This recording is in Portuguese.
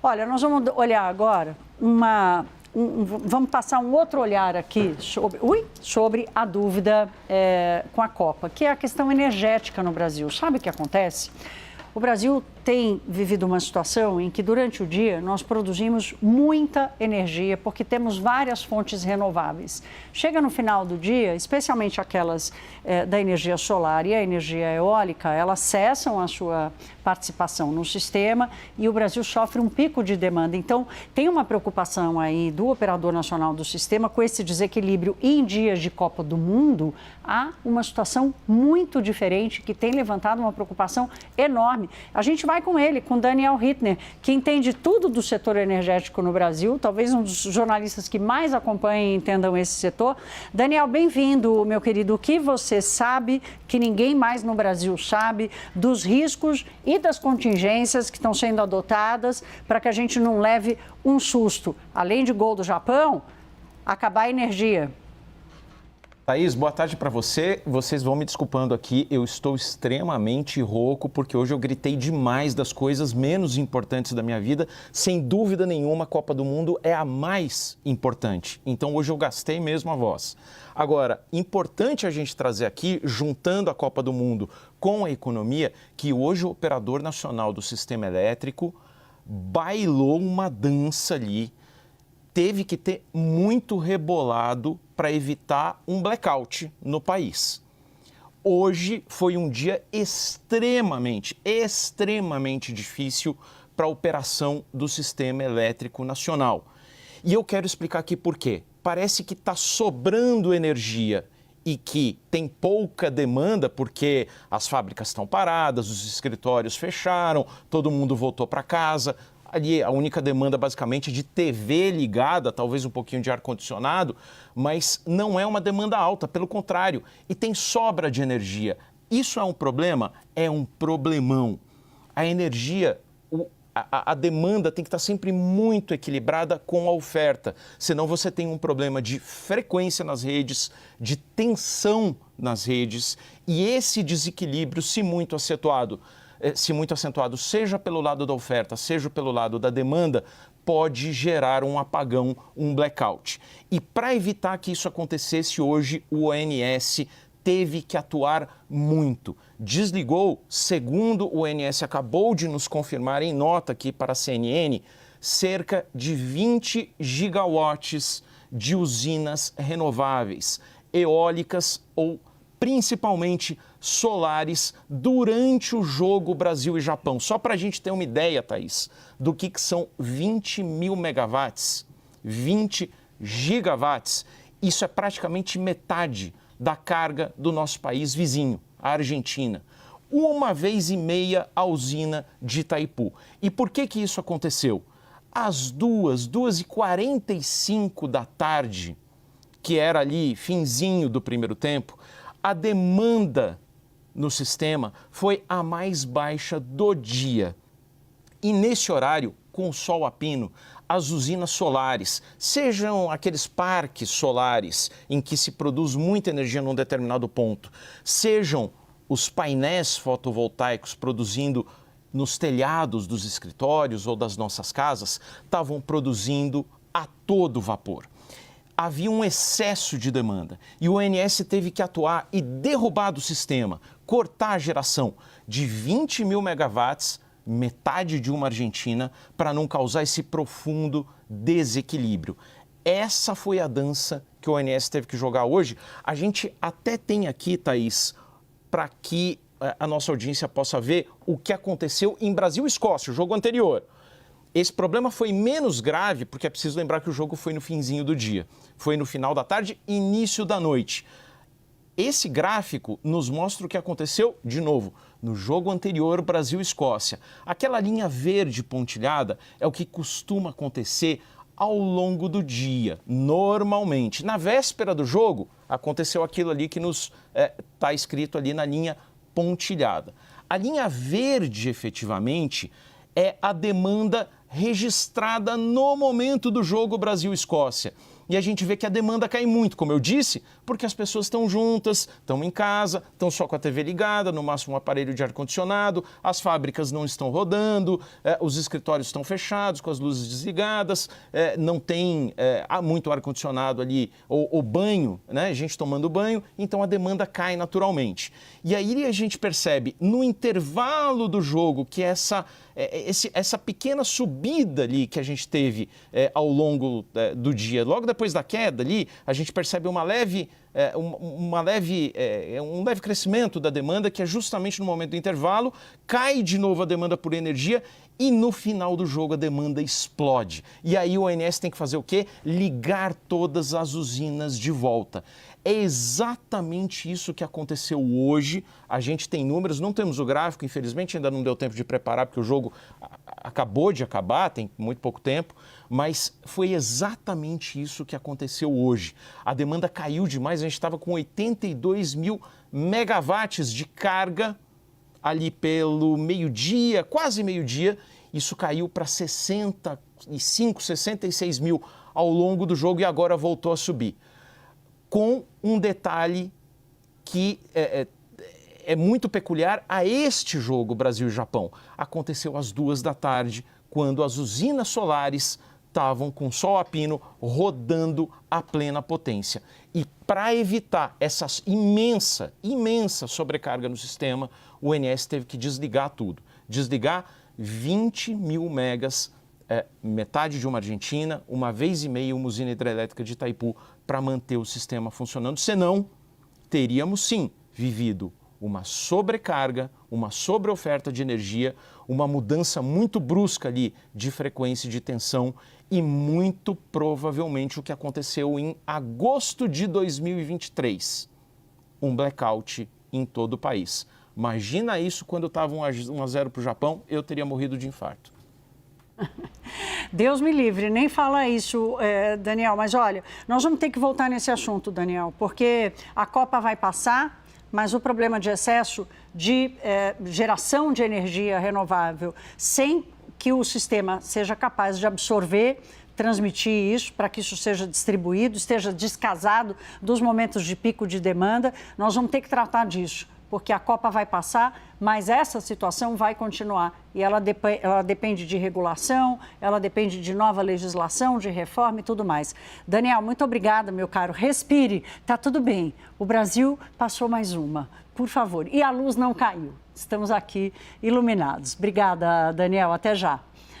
Olha, nós vamos olhar agora vamos passar um outro olhar aqui sobre a dúvida com a Copa, que é a questão energética no Brasil. Sabe o que acontece? O Brasil tem vivido uma situação em que, durante o dia, nós produzimos muita energia, porque temos várias fontes renováveis. Chega no final do dia, especialmente aquelas da energia solar e a energia eólica, elas cessam a sua participação no sistema e o Brasil sofre um pico de demanda. Então, tem uma preocupação aí do operador nacional do sistema com esse desequilíbrio. E em dias de Copa do Mundo, há uma situação muito diferente que tem levantado uma preocupação enorme. A gente vai com ele, com Daniel Hittner, que entende tudo do setor energético no Brasil, talvez um dos jornalistas que mais acompanhem e entendam esse setor. Daniel, bem-vindo, meu querido. O que você sabe que ninguém mais no Brasil sabe dos riscos e das contingências que estão sendo adotadas para que a gente não leve um susto? Além de gol do Japão, acabar a energia. Thaís, boa tarde para você. Vocês vão me desculpando aqui, eu estou extremamente rouco porque hoje eu gritei demais das coisas menos importantes da minha vida. Sem dúvida nenhuma, a Copa do Mundo é a mais importante. Então hoje eu gastei mesmo a voz. Agora, importante a gente trazer aqui, juntando a Copa do Mundo com a economia, que hoje o operador nacional do sistema elétrico bailou uma dança ali. Teve que ter muito rebolado para evitar um blackout no país. Hoje foi um dia extremamente difícil para a operação do sistema elétrico nacional. E eu quero explicar aqui por quê. Parece que está sobrando energia e que tem pouca demanda porque as fábricas estão paradas, os escritórios fecharam, todo mundo voltou para casa. Ali a única demanda basicamente de TV ligada, talvez um pouquinho de ar-condicionado, mas não é uma demanda alta, pelo contrário, e tem sobra de energia. Isso é um problema? É um problemão. A energia, a demanda tem que estar sempre muito equilibrada com a oferta, senão você tem um problema de frequência nas redes, de tensão nas redes, e esse desequilíbrio, se muito acentuado, seja pelo lado da oferta, seja pelo lado da demanda, pode gerar um apagão, um blackout. E para evitar que isso acontecesse hoje, o ONS teve que atuar muito. Desligou, segundo o ONS acabou de nos confirmar em nota aqui para a CNN, cerca de 20 gigawatts de usinas renováveis, eólicas ou principalmente solares, durante o jogo Brasil e Japão. Só para a gente ter uma ideia, Thaís, do que são 20 mil megawatts, 20 gigawatts. Isso é praticamente metade da carga do nosso país vizinho, a Argentina. 1,5 a usina de Itaipu. E por que isso aconteceu? Às 2h45 da tarde, que era ali finzinho do primeiro tempo, a demanda no sistema foi a mais baixa do dia. E nesse horário, com o sol a pino, as usinas solares, sejam aqueles parques solares em que se produz muita energia num determinado ponto, sejam os painéis fotovoltaicos produzindo nos telhados dos escritórios ou das nossas casas, estavam produzindo a todo vapor. Havia um excesso de demanda e o ONS teve que atuar e derrubar do sistema, cortar a geração de 20 mil megawatts, metade de uma Argentina, para não causar esse profundo desequilíbrio. Essa foi a dança que o ONS teve que jogar hoje. A gente até tem aqui, Thaís, para que a nossa audiência possa ver o que aconteceu em Brasil e Escócia, o jogo anterior. Esse problema foi menos grave, porque é preciso lembrar que o jogo foi no finzinho do dia. Foi no final da tarde, início da noite. Esse gráfico nos mostra o que aconteceu, de novo, no jogo anterior, Brasil-Escócia. Aquela linha verde pontilhada é o que costuma acontecer ao longo do dia, normalmente. Na véspera do jogo, aconteceu aquilo ali que nos está escrito ali na linha pontilhada. A linha verde, efetivamente, é a demanda registrada no momento do jogo Brasil-Escócia. E a gente vê que a demanda cai muito, como eu disse, porque as pessoas estão juntas, estão em casa, estão só com a TV ligada, no máximo um aparelho de ar-condicionado, as fábricas não estão rodando, os escritórios estão fechados, com as luzes desligadas, não tem muito ar-condicionado ali, ou banho, né? Gente tomando banho, então a demanda cai naturalmente. E aí a gente percebe, no intervalo do jogo, que essa pequena subida ali que a gente teve ao longo do dia, logo depois da queda ali, a gente percebe um leve crescimento da demanda, que é justamente no momento do intervalo, cai de novo a demanda por energia e no final do jogo a demanda explode. E aí o ONS tem que fazer o quê? Ligar todas as usinas de volta. É exatamente isso que aconteceu hoje. A gente tem números, não temos o gráfico, infelizmente ainda não deu tempo de preparar, porque o jogo acabou de acabar, tem muito pouco tempo, mas foi exatamente isso que aconteceu hoje. A demanda caiu demais, a gente estava com 82 mil megawatts de carga ali pelo meio-dia, quase meio-dia, isso caiu para 65, 66 mil ao longo do jogo e agora voltou a subir. Com um detalhe que é muito peculiar a este jogo Brasil e Japão. Aconteceu às 2h, quando as usinas solares estavam com sol a pino rodando a plena potência. E para evitar essa imensa sobrecarga no sistema, o ONS teve que desligar tudo. Desligar 20 mil megas, metade de uma Argentina, uma vez e meia uma usina hidrelétrica de Itaipu, para manter o sistema funcionando. Senão, teríamos sim vivido uma sobrecarga, uma sobreoferta de energia, uma mudança muito brusca ali de frequência e de tensão e muito provavelmente o que aconteceu em agosto de 2023, um blackout em todo o país. Imagina isso quando estava 1-0 para o Japão, eu teria morrido de infarto. Deus me livre, nem fala isso, Daniel, mas olha, nós vamos ter que voltar nesse assunto, Daniel, porque a Copa vai passar, mas o problema de excesso de geração de energia renovável, sem que o sistema seja capaz de absorver, transmitir isso, para que isso seja distribuído, esteja descasado dos momentos de pico de demanda, nós vamos ter que tratar disso. Porque a Copa vai passar, mas essa situação vai continuar. E ela depende de regulação, ela depende de nova legislação, de reforma e tudo mais. Daniel, muito obrigada, meu caro. Respire, tá tudo bem. O Brasil passou mais uma, por favor. E a luz não caiu. Estamos aqui iluminados. Obrigada, Daniel. Até já.